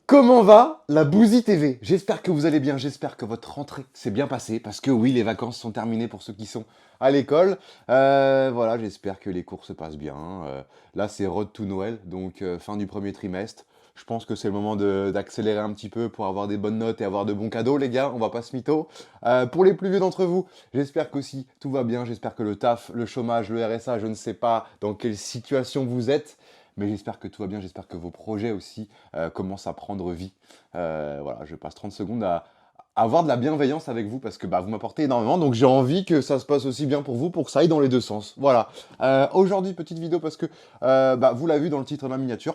Comment va la Bousie TV? J'espère que vous allez bien, j'espère que votre rentrée s'est bien passée, parce que oui, les vacances sont terminées pour ceux qui sont à l'école. Voilà, j'espère que les cours se passent bien. Là, c'est Road to Noël, donc fin du premier trimestre. Je pense que c'est le moment d'accélérer un petit peu pour avoir des bonnes notes et avoir de bons cadeaux, les gars, on va pas se mytho. Pour les plus vieux d'entre vous, j'espère qu'aussi tout va bien, j'espère que le taf, le chômage, le RSA, je ne sais pas dans quelle situation vous êtes, mais j'espère que tout va bien, j'espère que vos projets aussi commence à prendre vie. Voilà, je passe 30 secondes à avoir de la bienveillance avec vous parce que bah, vous m'apportez énormément, donc j'ai envie que ça se passe aussi bien pour vous, pour que ça aille dans les deux sens. Voilà. Aujourd'hui, petite vidéo parce que bah, vous l'avez vu dans le titre de ma miniature,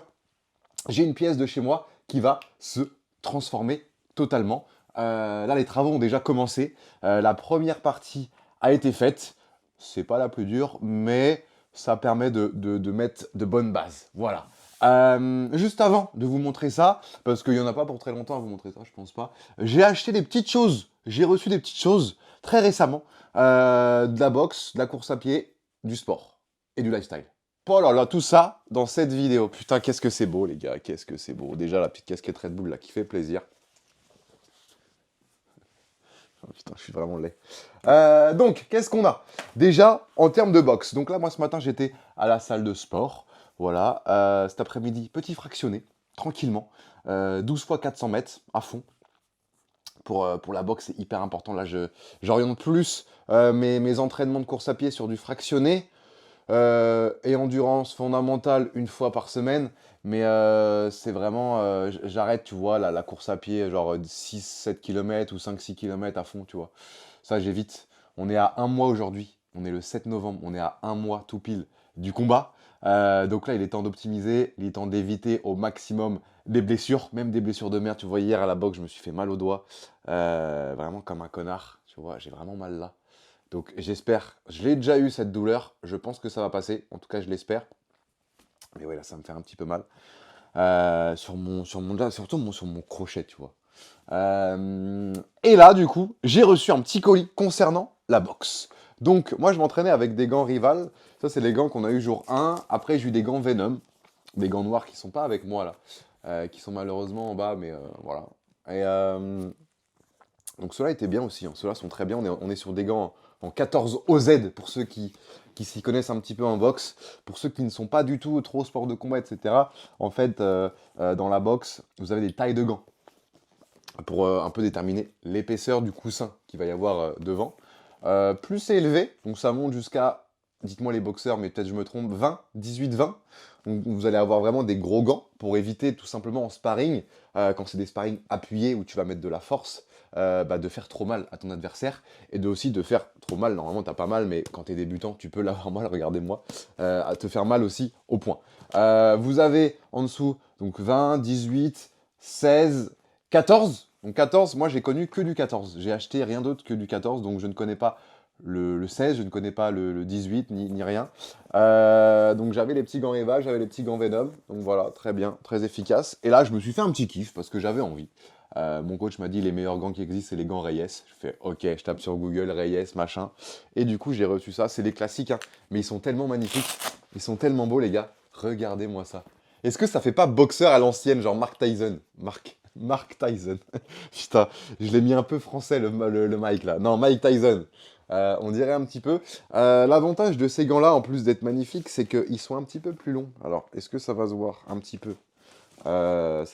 j'ai une pièce de chez moi qui va se transformer totalement. Là, les travaux ont déjà commencé. La première partie a été faite. C'est pas la plus dure, mais ça permet de mettre de bonnes bases. Voilà. Juste avant de vous montrer ça, parce qu'il n'y en a pas pour très longtemps à vous montrer ça, je pense pas, j'ai acheté des petites choses. J'ai reçu des petites choses très récemment. De la boxe, de la course à pied, du sport et du lifestyle. Oh là là, tout ça dans cette vidéo. Putain, qu'est-ce que c'est beau, les gars. Qu'est-ce que c'est beau. Déjà, la petite casquette Red Bull, là, qui fait plaisir. Oh, putain, je suis vraiment laid. Donc, qu'est-ce qu'on a? Déjà, en termes de boxe. Donc là, moi, ce matin, j'étais à la salle de sport. Voilà. Cet après-midi, petit fractionné, tranquillement. 12 fois 400 mètres, à fond. Pour la boxe, c'est hyper important. Là, j'oriente plus mes entraînements de course à pied sur du fractionné. Et endurance fondamentale une fois par semaine. Mais c'est vraiment, j'arrête, tu vois, la course à pied, genre 6-7 km ou 5-6 km à fond, tu vois. Ça, j'évite. On est à un mois aujourd'hui. On est le 7 novembre. On est à un mois tout pile du combat. Donc là, il est temps d'optimiser. Il est temps d'éviter au maximum des blessures, même des blessures de merde. Tu vois, hier à la boxe, je me suis fait mal au doigt. Vraiment comme un connard. Tu vois, j'ai vraiment mal là. Donc j'espère, je l'ai déjà eu cette douleur, je pense que ça va passer, en tout cas je l'espère. Mais ouais, là ça me fait un petit peu mal. Surtout sur mon crochet, tu vois. Et là, du coup, j'ai reçu un petit colis concernant la boxe. Donc moi je m'entraînais avec des gants Rival, ça c'est les gants qu'on a eu jour 1. Après j'ai eu des gants Venom, des gants noirs qui sont pas avec moi là, qui sont malheureusement en bas, mais voilà. Et donc ceux-là étaient bien aussi, hein. Ceux-là sont très bien. On est sur des gants en 14 OZ pour ceux qui s'y connaissent un petit peu en boxe. Pour ceux qui ne sont pas du tout trop sport de combat, etc. En fait, dans la boxe, vous avez des tailles de gants pour un peu déterminer l'épaisseur du coussin qu'il va y avoir devant. Plus c'est élevé, donc ça monte jusqu'à, dites-moi les boxeurs, mais peut-être je me trompe, 20, 18, 20. Donc vous allez avoir vraiment des gros gants pour éviter tout simplement en sparring, quand c'est des sparring appuyés où tu vas mettre de la force, bah, de faire trop mal à ton adversaire et de aussi de faire trop mal. Normalement t'as pas mal, mais quand t'es débutant tu peux l'avoir mal, regardez-moi, à te faire mal aussi au point. Vous avez en dessous donc 20, 18, 16, 14. Donc 14, moi j'ai connu que du 14. J'ai acheté rien d'autre que du 14, donc je ne connais pas le 16, je ne connais pas le 18, ni rien. Donc j'avais les petits gants Eva, j'avais les petits gants Venom. Donc voilà, très bien, très efficace. Et là, je me suis fait un petit kiff parce que j'avais envie. Mon coach m'a dit les meilleurs gants qui existent, c'est les gants Reyes. Je fais ok, je tape sur Google Reyes, machin. Et du coup, j'ai reçu ça. C'est des classiques, hein, mais ils sont tellement magnifiques. Ils sont tellement beaux, les gars. Regardez-moi ça. Est-ce que ça fait pas boxeur à l'ancienne, genre Mark Tyson? Mark Tyson. Putain, je l'ai mis un peu français le Mike là. Non, Mike Tyson. On dirait un petit peu. L'avantage de ces gants-là, en plus d'être magnifiques, c'est qu'ils sont un petit peu plus longs. Alors, est-ce que ça va se voir un petit peu? Ça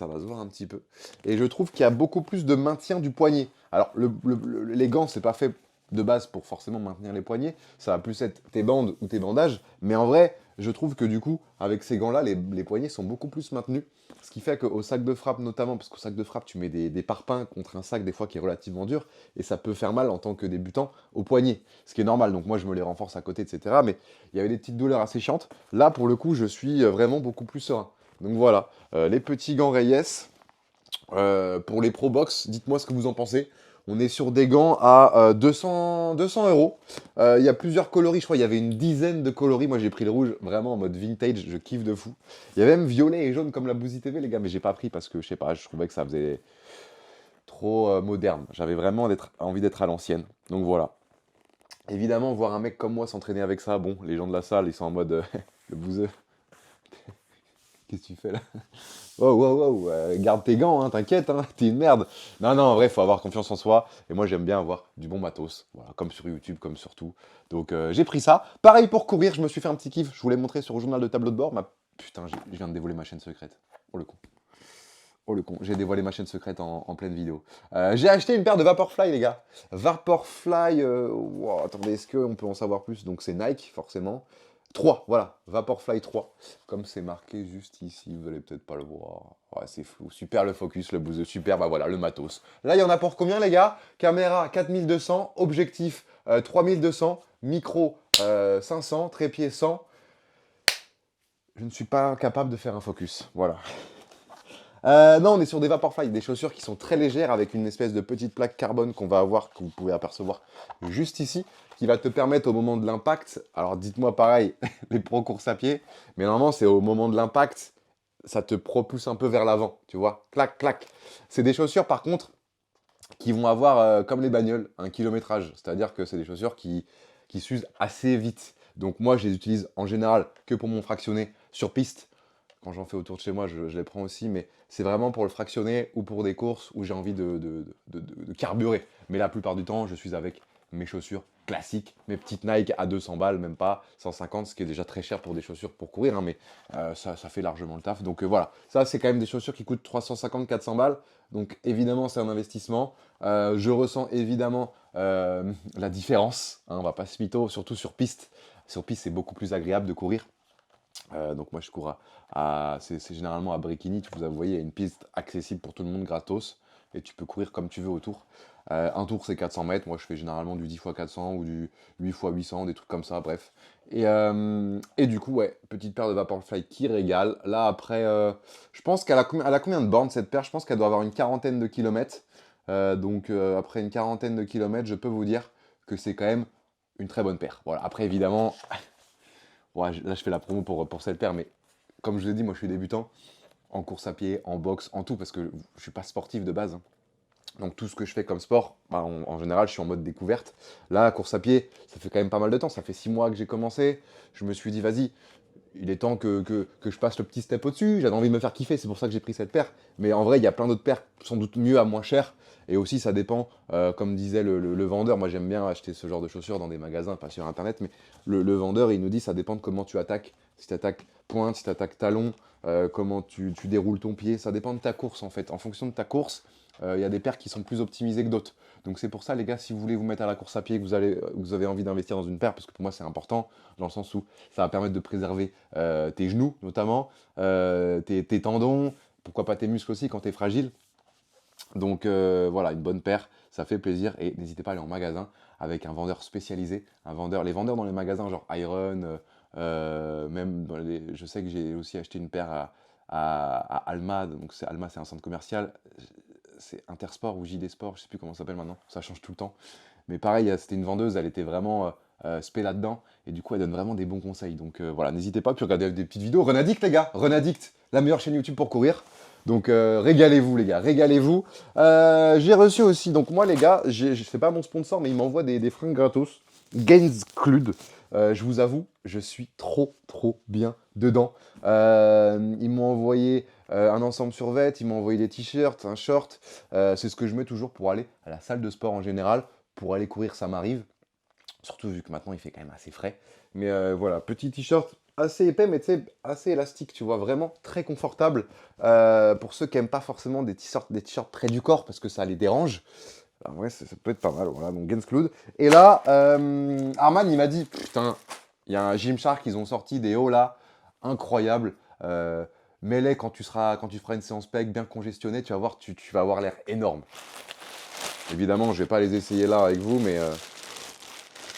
va se voir un petit peu. Et je trouve qu'il y a beaucoup plus de maintien du poignet. Alors, les gants, c'est pas fait de base pour forcément maintenir les poignets. Ça va plus être tes bandes ou tes bandages. Mais en vrai, je trouve que du coup, avec ces gants-là, les poignets sont beaucoup plus maintenus. Ce qui fait qu'au sac de frappe notamment, parce qu'au sac de frappe, tu mets des parpaings contre un sac des fois qui est relativement dur, et ça peut faire mal en tant que débutant au poignet. Ce qui est normal, donc moi je me les renforce à côté, etc. Mais il y avait des petites douleurs assez chiantes. Là, pour le coup, je suis vraiment beaucoup plus serein. Donc voilà, les petits gants Reyes. Pour les Pro Box, dites-moi ce que vous en pensez. On est sur des gants à 200 euros. Il y a plusieurs coloris, je crois il y avait une dizaine de coloris. Moi j'ai pris le rouge, vraiment en mode vintage, je kiffe de fou. Il y avait même violet et jaune comme la Bousie TV les gars, mais j'ai pas pris parce que je sais pas, je trouvais que ça faisait trop moderne. J'avais vraiment envie d'être à l'ancienne. Donc voilà. Évidemment, voir un mec comme moi s'entraîner avec ça, bon, les gens de la salle, ils sont en mode le bouseux. Qu'est-ce que tu fais là? Oh, wow, wow, garde tes gants, hein, t'inquiète, hein, t'es une merde. Non, non, en vrai, faut avoir confiance en soi. Et moi, j'aime bien avoir du bon matos. Voilà, comme sur YouTube, comme sur tout. Donc, j'ai pris ça. Pareil pour courir, je me suis fait un petit kiff. Je vous l'ai montré sur le journal de tableau de bord. Putain, je viens de dévoiler ma chaîne secrète. Oh le con. Oh le con, j'ai dévoilé ma chaîne secrète en pleine vidéo. J'ai acheté une paire de Vaporfly, les gars. Vaporfly, wow, attendez, est-ce qu'on peut en savoir plus? Donc c'est Nike, forcément. 3, voilà, Vaporfly 3. Comme c'est marqué juste ici, vous allez peut-être pas le voir. Ouais, c'est flou. Super le focus, le boost, super, bah voilà, le matos. Là, il y en a pour combien, les gars? Caméra 4200, objectif 3200, micro 500, trépied 100. Je ne suis pas capable de faire un focus, voilà. Non, on est sur des Vaporfly, des chaussures qui sont très légères avec une espèce de petite plaque carbone qu'on va avoir, que vous pouvez apercevoir juste ici, qui va te permettre au moment de l'impact, alors dites-moi pareil, les pros course à pied, mais normalement c'est au moment de l'impact, ça te propulse un peu vers l'avant, tu vois, clac, clac. C'est des chaussures par contre qui vont avoir, comme les bagnoles, un kilométrage, c'est-à-dire que c'est des chaussures qui s'usent assez vite. Donc moi je les utilise en général que pour mon fractionné sur piste. Quand j'en fais autour de chez moi, je les prends aussi, mais c'est vraiment pour le fractionner ou pour des courses où j'ai envie de carburer. Mais la plupart du temps, je suis avec mes chaussures classiques, mes petites Nike à 200 balles, même pas 150, ce qui est déjà très cher pour des chaussures pour courir, hein, mais ça fait largement le taf. Donc voilà, ça c'est quand même des chaussures qui coûtent 350-400 balles, donc évidemment c'est un investissement. Je ressens évidemment la différence, hein, on va pas se mytho, surtout sur piste. Sur piste, c'est beaucoup plus agréable de courir. Donc moi je cours c'est généralement à Bréquigny, vous voyez, il y a une piste accessible pour tout le monde gratos, et tu peux courir comme tu veux autour. Un tour c'est 400 mètres, moi je fais généralement du 10 x 400 ou du 8 x 800, des trucs comme ça, bref. Et du coup, ouais, petite paire de Vaporfly qui régale. Là après, je pense elle a combien de bornes cette paire? Je pense qu'elle doit avoir une quarantaine de kilomètres. Donc après une quarantaine de kilomètres, je peux vous dire que c'est quand même une très bonne paire. Voilà, après évidemment, ouais, là je fais la promo pour cette paire, mais comme je l'ai dit, moi je suis débutant en course à pied, en boxe, en tout, parce que je suis pas sportif de base, hein. Donc tout ce que je fais comme sport, bah, en général, je suis en mode découverte. Là, course à pied, ça fait quand même pas mal de temps. Ça fait 6 mois que j'ai commencé. Je me suis dit, vas-y, il est temps que je passe le petit step au-dessus. J'avais envie de me faire kiffer, c'est pour ça que j'ai pris cette paire. Mais en vrai, il y a plein d'autres paires, sans doute mieux à moins cher. Et aussi, ça dépend, comme disait le vendeur. Moi, j'aime bien acheter ce genre de chaussures dans des magasins, pas sur Internet. Mais le vendeur, il nous dit, ça dépend de comment tu attaques. Si tu attaques pointe, si tu attaques talon, comment tu déroules ton pied. Ça dépend de ta course, en fait. En fonction de ta course, il y a des paires qui sont plus optimisées que d'autres. Donc c'est pour ça, les gars, si vous voulez vous mettre à la course à pied, vous avez envie d'investir dans une paire, parce que pour moi c'est important, dans le sens où ça va permettre de préserver tes genoux notamment, tes tendons, pourquoi pas tes muscles aussi quand tu es fragile. Donc voilà, une bonne paire, ça fait plaisir, et n'hésitez pas à aller en magasin avec un vendeur spécialisé, les vendeurs dans les magasins genre Iron, même je sais que j'ai aussi acheté une paire à Alma, donc Alma c'est un centre commercial, c'est Intersport ou JD Sport, je sais plus comment ça s'appelle maintenant, ça change tout le temps. Mais pareil, c'était une vendeuse, elle était vraiment spé là-dedans, et du coup elle donne vraiment des bons conseils. Donc voilà, n'hésitez pas, puis regardez des petites vidéos. Renadict les gars, Renadict, la meilleure chaîne YouTube pour courir. Donc régalez-vous les gars, régalez-vous. J'ai reçu aussi, donc moi les gars, je fais pas mon sponsor, mais il m'envoie des fringues gratos. Gainsclude. Je vous avoue, je suis trop bien dedans. Ils m'ont envoyé un ensemble survêt, ils m'ont envoyé des t-shirts, un short. C'est ce que je mets toujours pour aller à la salle de sport en général. Pour aller courir, ça m'arrive. Surtout vu que maintenant il fait quand même assez frais. Mais voilà, petit t-shirt assez épais, mais tu sais, assez élastique, tu vois, vraiment très confortable. Pour ceux qui n'aiment pas forcément des t-shirts près du corps parce que ça les dérange. Alors ouais, ça peut être pas mal, voilà, donc Genscloud. Et là, Arman, il m'a dit, putain, il y a un Gymshark, ils ont sorti des hauts là, incroyables. Mets-les quand tu feras une séance pec bien congestionnée, tu vas voir, tu vas avoir l'air énorme. Évidemment, je vais pas les essayer là avec vous, mais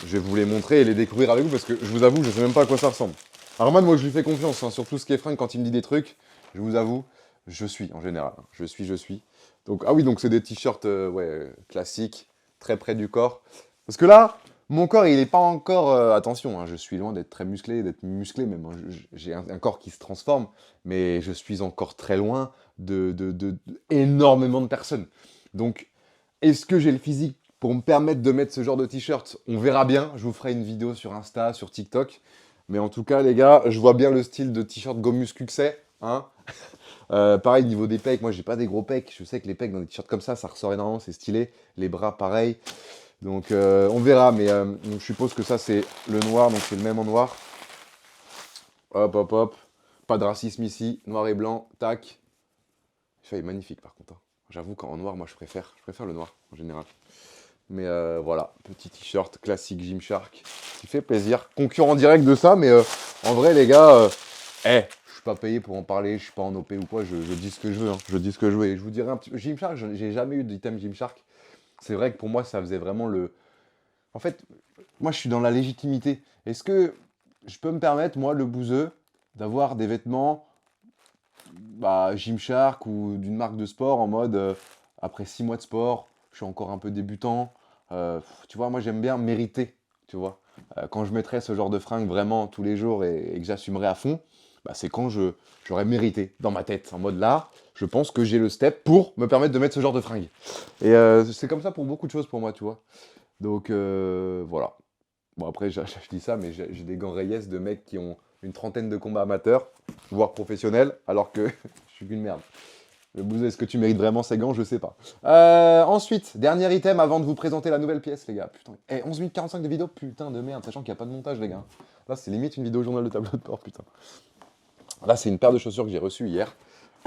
je vais vous les montrer et les découvrir avec vous parce que je vous avoue, je sais même pas à quoi ça ressemble. Arman, moi je lui fais confiance, hein, sur tout ce qui est fringue quand il me dit des trucs, je vous avoue, je suis en général, je suis. Donc, ah oui, donc c'est des t-shirts ouais, classiques, très près du corps. Parce que là, mon corps, il n'est pas encore... attention, hein, je suis loin d'être musclé même. Hein, j'ai un corps qui se transforme, mais je suis encore très loin de énormément de personnes. Donc, est-ce que j'ai le physique pour me permettre de mettre ce genre de t-shirt? On verra bien, je vous ferai une vidéo sur Insta, sur TikTok. Mais en tout cas, les gars, je vois bien le style de t-shirt Gomuscu que c'est. Hein. Pareil, niveau des pecs, moi j'ai pas des gros pecs. Je sais que les pecs dans des t-shirts comme ça ressort énormément, c'est stylé. Les bras, pareil. Donc on verra, mais donc, je suppose que ça c'est le noir, donc c'est le même en noir. Hop, hop, hop. Pas de racisme ici. Noir et blanc, tac. Ça est magnifique par contre, hein. J'avoue qu'en noir, moi je préfère le noir en général. Mais voilà, petit t-shirt classique Gymshark, qui fait plaisir. Concurrent direct de ça, mais en vrai les gars, je suis pas payé pour en parler, je suis pas en OP ou quoi, je dis ce que je veux, hein. Je dis ce que je veux. Et je vous dirai un petit peu, Gymshark, j'ai jamais eu d'item Gymshark. C'est vrai que pour moi, ça faisait vraiment le... En fait, moi je suis dans la légitimité. Est-ce que je peux me permettre, moi, le bouseux, d'avoir des vêtements bah, Gymshark ou d'une marque de sport en mode après 6 mois de sport, je suis encore un peu débutant. Tu vois, moi j'aime bien mériter, tu vois. Quand je mettrai ce genre de fringues vraiment tous les jours et que j'assumerai à fond, bah, c'est quand j'aurais mérité dans ma tête. En mode là, je pense que j'ai le step pour me permettre de mettre ce genre de fringues. Et c'est comme ça pour beaucoup de choses pour moi, tu vois. Donc voilà. Bon, après, je dis ça, mais j'ai des gants Reyes de mecs qui ont une trentaine de combats amateurs, voire professionnels, alors que je suis qu'une merde. Le Bouzé, est-ce que tu mérites vraiment ces gants? Je sais pas. Ensuite, dernier item avant de vous présenter la nouvelle pièce, les gars. Putain, 11 minutes 45 de vidéo, putain de merde, sachant qu'il n'y a pas de montage, les gars. Là, c'est limite une vidéo journal de tableau de bord, putain. Là, c'est une paire de chaussures que j'ai reçue hier.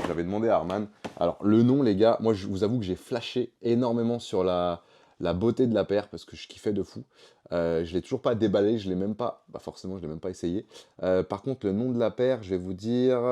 J'avais demandé à Arman. Alors, le nom, les gars, moi, je vous avoue que j'ai flashé énormément sur la beauté de la paire parce que je kiffais de fou. Je l'ai toujours pas déballé, je l'ai même pas. Bah, forcément, je l'ai même pas essayé. Par contre, le nom de la paire, je vais vous dire.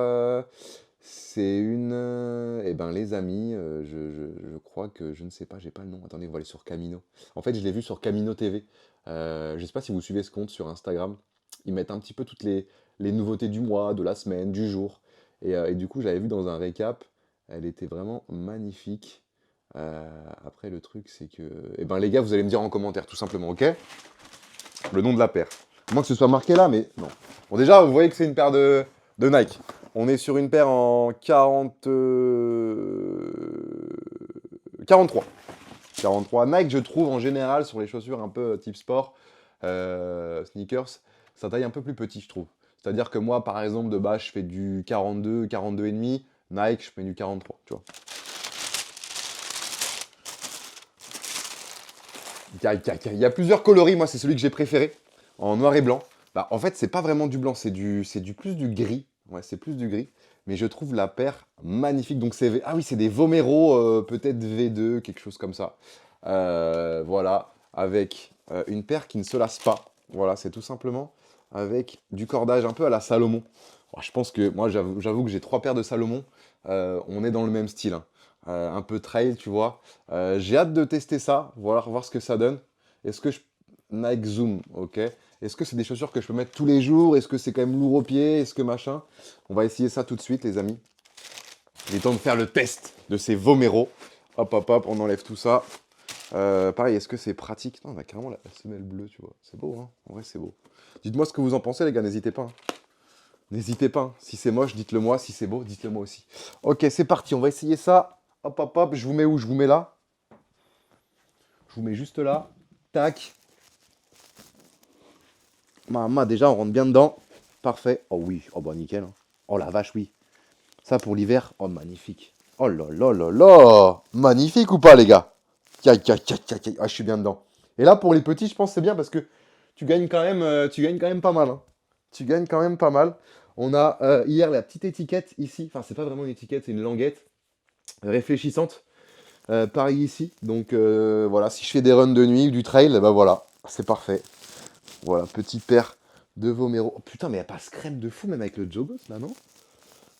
C'est une. Eh ben, les amis, je crois que. Je ne sais pas, j'ai pas le nom. Attendez, on va aller sur Camino. En fait, je l'ai vu sur Camino TV. Je sais pas si vous suivez ce compte sur Instagram. Ils mettent un petit peu toutes les nouveautés du mois, de la semaine, du jour. Et du coup, j'avais vu dans un récap, elle était vraiment magnifique. Après, le truc, c'est que... Eh ben, les gars, vous allez me dire en commentaire, tout simplement, ok? Le nom de la paire. À moins que ce soit marqué là, mais non. Bon, déjà, vous voyez que c'est une paire de Nike. On est sur une paire en 43. 43. Nike, je trouve, en général, sur les chaussures un peu type sport, sneakers, ça taille un peu plus petit, je trouve. C'est-à-dire que moi, par exemple, de base, je fais du 42, 42 et demi. Nike, je fais du 43, tu vois. Il y a plusieurs coloris, moi, c'est celui que j'ai préféré, en noir et blanc. Bah, en fait, c'est pas vraiment du blanc, c'est du plus du gris. Ouais, c'est plus du gris. Mais je trouve la paire magnifique. Donc, ah oui, c'est des Vomero, peut-être V2, quelque chose comme ça. Voilà, avec une paire qui ne se lasse pas. Voilà, c'est tout simplement avec du cordage un peu à la Salomon. Je pense que moi, j'avoue que j'ai 3 paires de Salomon. On est dans le même style, hein. Un peu trail, tu vois. J'ai hâte de tester ça, voir ce que ça donne. Est-ce que je... Nike Zoom, ok. Est-ce que c'est des chaussures que je peux mettre tous les jours? Est-ce que c'est quand même lourd aux pieds? Est-ce que machin? On va essayer ça tout de suite, les amis. Il est temps de faire le test de ces Vomero. Hop, hop, hop, on enlève tout ça. Pareil, est-ce que c'est pratique? Non, on a carrément la semelle bleue, tu vois. C'est beau, hein. En vrai, c'est beau. Dites-moi ce que vous en pensez, les gars, n'hésitez pas, hein. N'hésitez pas, hein. Si c'est moche, dites-le moi. Si c'est beau, dites-le moi aussi. Ok, c'est parti, on va essayer ça. Hop, hop, hop, je vous mets où? Je vous mets là. Je vous mets juste là. Tac. Maman, déjà, on rentre bien dedans. Parfait. Oh oui, oh bah nickel, hein. Oh la vache, oui. Ça pour l'hiver, oh magnifique. Oh là là là là. Magnifique ou pas, les gars? Tiens, tiens, tiens, tiens, tiens. Ah, je suis bien dedans. Et là, pour les petits, je pense que c'est bien parce que tu gagnes quand même pas mal, hein. Tu gagnes quand même pas mal. On a hier la petite étiquette ici. Enfin, c'est pas vraiment une étiquette, c'est une languette réfléchissante. Pareil ici. Donc voilà, si je fais des runs de nuit ou du trail, bah voilà, c'est parfait. Voilà, petite paire de Vomero. Oh, putain, mais elle passe crème de fou, même avec le jogos là, non?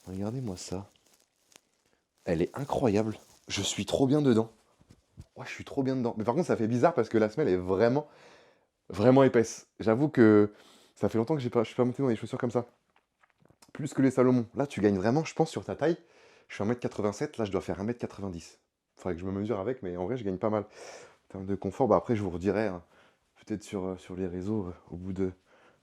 Regardez-moi ça. Elle est incroyable. Je suis trop bien dedans. Ouais, je suis trop bien dedans. Mais par contre, ça fait bizarre parce que la semelle est vraiment, vraiment épaisse. J'avoue que ça fait longtemps que je suis pas monté dans des chaussures comme ça. Plus que les Salomon. Là, tu gagnes vraiment, je pense, sur ta taille. Je suis 1m87, là, je dois faire 1m90. Faudrait que je me mesure avec, mais en vrai, je gagne pas mal. En termes de confort, bah après, je vous redirai, hein, peut-être sur les réseaux, au bout de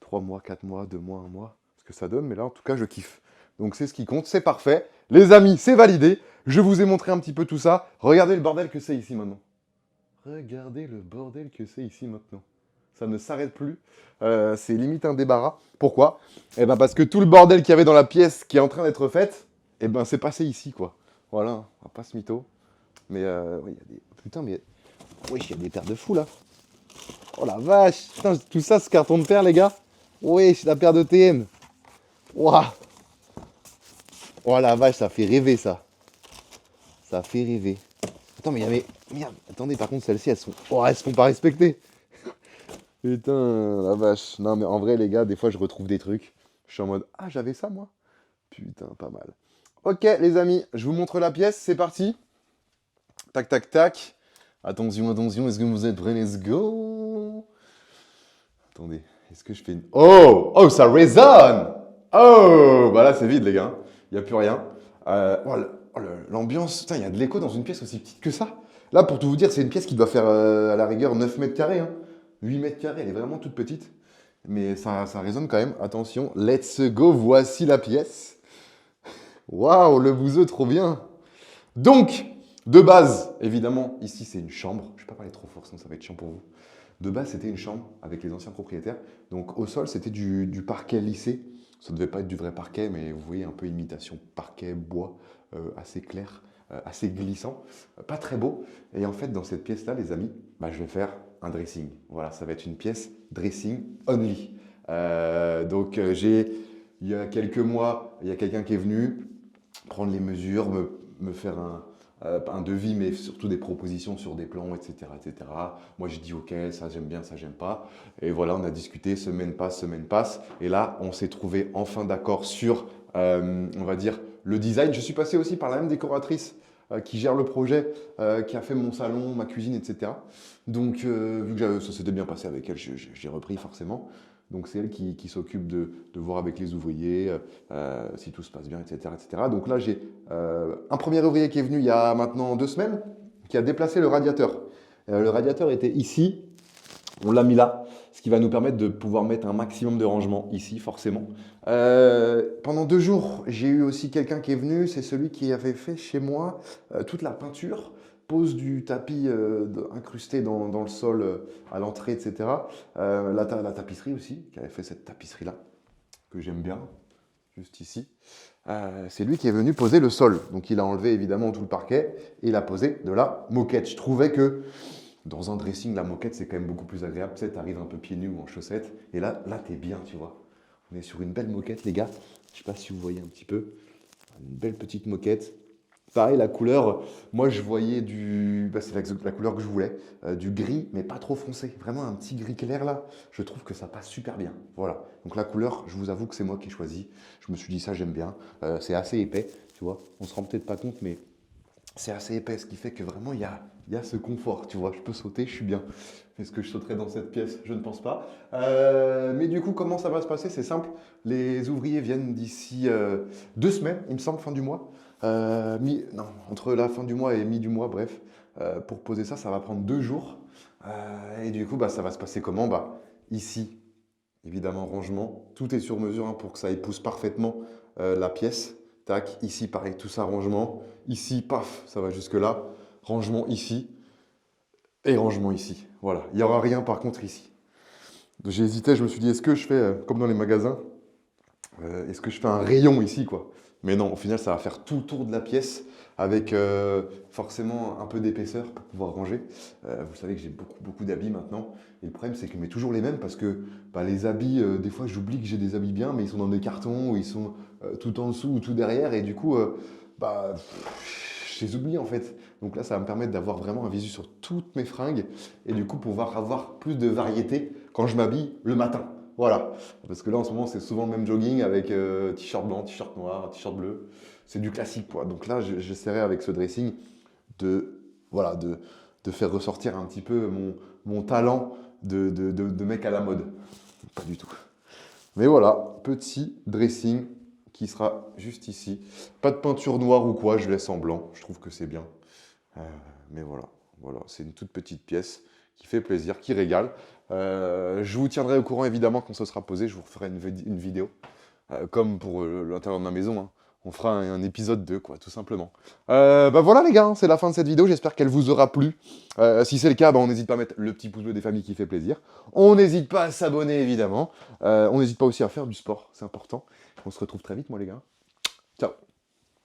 3 mois, 4 mois, 2 mois, 1 mois, ce que ça donne. Mais là, en tout cas, je kiffe. Donc, c'est ce qui compte, c'est parfait. Les amis, c'est validé. Je vous ai montré un petit peu tout ça. Regardez le bordel que c'est ici maintenant. Regardez le bordel que c'est ici maintenant. Ça ne s'arrête plus. C'est limite un débarras. Pourquoi? Eh ben parce que tout le bordel qu'il y avait dans la pièce qui est en train d'être faite, Et ben c'est passé ici, quoi. Voilà, on va pas se mytho. Mais ouais, il y a des... Putain, mais... Oui, il y a des paires de fous, là. Oh la vache. Putain, tout ça, ce carton de paire, les gars. Oui, c'est la paire de TM. Waouh. Oh la vache, ça fait rêver, ça. Ça fait rêver. Attends, mais il y avait... Merde, attendez, par contre, celles-ci, elles sont... Oh, elles se font pas respecter. Putain, la vache. Non, mais en vrai, les gars, des fois, je retrouve des trucs. Je suis en mode, ah, j'avais ça, moi. Putain, pas mal. Ok, les amis, je vous montre la pièce. C'est parti. Tac, tac, tac. Attention, attention, est-ce que vous êtes prêts? Let's go. Attendez, est-ce que je fais une... Oh! Oh, ça résonne! Oh! Bah là, c'est vide, les gars. Il n'y a plus rien. L'ambiance... Putain, il y a de l'écho dans une pièce aussi petite que ça. Là, pour tout vous dire, c'est une pièce qui doit faire, à la rigueur, 9 mètres carrés. Hein. 8 mètres carrés, elle est vraiment toute petite. Mais ça résonne quand même. Attention, let's go, voici la pièce. Waouh, le bouseux, trop bien. Donc, de base, évidemment, ici, c'est une chambre. Je ne vais pas parler trop fort, sinon ça va être chiant pour vous. De base, c'était une chambre avec les anciens propriétaires. Donc, au sol, c'était du parquet lissé. Ça ne devait pas être du vrai parquet, mais vous voyez un peu imitation parquet, bois, assez clair, assez glissant. Pas très beau. Et en fait, dans cette pièce-là, les amis, bah, je vais faire un dressing. Voilà, ça va être une pièce dressing only. Il y a quelques mois, il y a quelqu'un qui est venu prendre les mesures, me faire un devis, mais surtout des propositions sur des plans, etc., etc. Moi, je dis OK, ça j'aime bien, ça j'aime pas. Et voilà, on a discuté, semaine passe, semaine passe. Et là, on s'est trouvé enfin d'accord sur, on va dire, le design. Je suis passé aussi par la même décoratrice qui gère le projet, qui a fait mon salon, ma cuisine, etc. Donc, vu que ça s'était bien passé avec elle, j'ai repris forcément. Donc, c'est elle qui s'occupe de voir avec les ouvriers si tout se passe bien, etc., etc. Donc là, j'ai un premier ouvrier qui est venu il y a maintenant 2 semaines, qui a déplacé le radiateur. Le radiateur était ici, on l'a mis là, ce qui va nous permettre de pouvoir mettre un maximum de rangement ici, forcément. Pendant 2 jours, j'ai eu aussi quelqu'un qui est venu, c'est celui qui avait fait chez moi toute la peinture, pose du tapis incrusté dans le sol à l'entrée, etc. La tapisserie aussi, qui avait fait cette tapisserie-là, que j'aime bien, juste ici. C'est lui qui est venu poser le sol. Donc il a enlevé évidemment tout le parquet et il a posé de la moquette. Je trouvais que dans un dressing, la moquette, c'est quand même beaucoup plus agréable. Tu sais, t'arrives un peu pieds nus ou en chaussettes. Et là t'es bien, tu vois. On est sur une belle moquette, les gars. Je sais pas si vous voyez un petit peu. Une belle petite moquette. Pareil, la couleur, moi je voyais c'est la couleur que je voulais, du gris, mais pas trop foncé. Vraiment un petit gris clair là, je trouve que ça passe super bien. Voilà. Donc la couleur, je vous avoue que c'est moi qui ai choisi. Je me suis dit ça, j'aime bien. C'est assez épais, tu vois. On se rend peut-être pas compte, mais c'est assez épais, ce qui fait que vraiment il y a ce confort, tu vois. Je peux sauter, je suis bien. Est-ce que je sauterai dans cette pièce? Je ne pense pas. Mais du coup, comment ça va se passer? C'est simple. Les ouvriers viennent d'ici 2 semaines, il me semble, fin du mois. Non, entre la fin du mois et mi du mois, bref. Pour poser ça, ça va prendre 2 jours. Et du coup, bah, ça va se passer comment? Bah, ici, évidemment, rangement. Tout est sur mesure hein, pour que ça épouse parfaitement la pièce. Tac, ici, pareil, tout ça, rangement. Ici, paf, ça va jusque là. Rangement ici et rangement ici. Voilà, il n'y aura rien par contre ici. J'ai hésité, je me suis dit, est-ce que je fais, comme dans les magasins, est-ce que je fais un rayon ici, quoi? Mais non, au final, ça va faire tout le tour de la pièce avec forcément un peu d'épaisseur pour pouvoir ranger. Vous savez que j'ai beaucoup, beaucoup d'habits maintenant. Et le problème, c'est que je mets toujours les mêmes parce que bah, les habits, des fois, j'oublie que j'ai des habits bien, mais ils sont dans des cartons ou ils sont tout en dessous ou tout derrière. Et du coup, bah, je les oublie en fait. Donc là, ça va me permettre d'avoir vraiment un visu sur toutes mes fringues et du coup, pouvoir avoir plus de variété quand je m'habille le matin. Voilà. Parce que là, en ce moment, c'est souvent le même jogging avec t-shirt blanc, t-shirt noir, t-shirt bleu. C'est du classique, quoi. Donc là, j'essaierai avec ce dressing de, voilà, de faire ressortir un petit peu mon talent de mec à la mode. Pas du tout. Mais voilà, petit dressing qui sera juste ici. Pas de peinture noire ou quoi, je laisse en blanc. Je trouve que c'est bien. Mais voilà, c'est une toute petite pièce qui fait plaisir, qui régale. Je vous tiendrai au courant évidemment quand ce sera posé, je vous referai une vidéo, comme pour l'intérieur de ma maison. Hein. On fera un épisode 2, quoi, tout simplement. Bah voilà les gars, hein, c'est la fin de cette vidéo, j'espère qu'elle vous aura plu. Si c'est le cas, bah, on n'hésite pas à mettre le petit pouce bleu des familles qui fait plaisir. On n'hésite pas à s'abonner évidemment. On n'hésite pas aussi à faire du sport, c'est important. On se retrouve très vite moi les gars. Ciao.